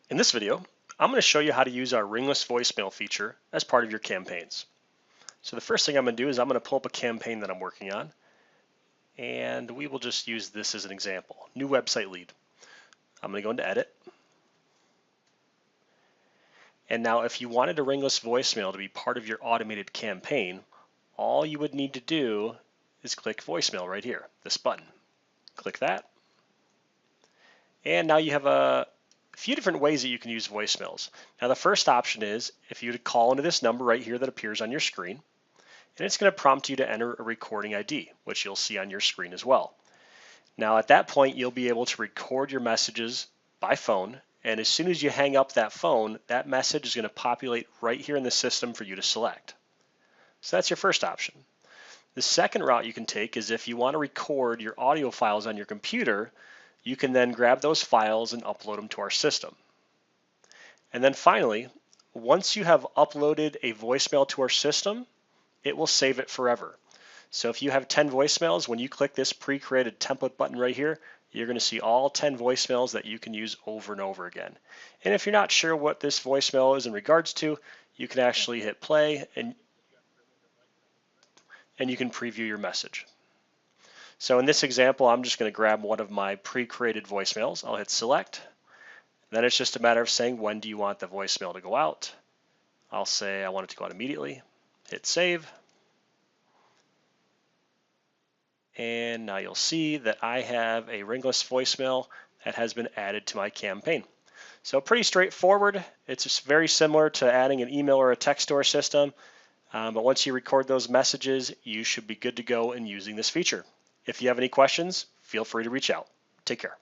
In this video, I'm going to show you how to use our ringless voicemail feature as part of your campaigns. So the first thing I'm going to do is I'm going to pull up a campaign that I'm working on, and we will just use this as an example. New website lead. I'm going to go into edit. And now if you wanted a ringless voicemail to be part of your automated campaign, all you would need to do is click voicemail right here, this button. Click that. And now you have a few different ways that you can use voicemails. Now the first option is if you call into this number right here that appears on your screen, and it's going to prompt you to enter a recording ID, which you'll see on your screen as well. Now at that point, you'll be able to record your messages by phone, and as soon as you hang up that phone, that message is going to populate right here in the system for you to select. So that's your first option. The second route you can take is if you want to record your audio files on your computer, you can then grab those files and upload them to our system. And then finally, once you have uploaded a voicemail to our system, it will save it forever. So if you have 10 voicemails, when you click this pre-created template button right here, you're going to see all 10 voicemails that you can use over and over again. And if you're not sure what this voicemail is in regards to, you can actually hit play and you can preview your message. So in this example, I'm just going to grab one of my pre-created voicemails. I'll hit select. Then it's just a matter of saying when do you want the voicemail to go out. I'll say I want it to go out immediately. Hit save. And now you'll see that I have a ringless voicemail that has been added to my campaign. So pretty straightforward. It's just very similar to adding an email or a text to our system. But once you record those messages, you should be good to go in using this feature. If you have any questions, feel free to reach out. Take care.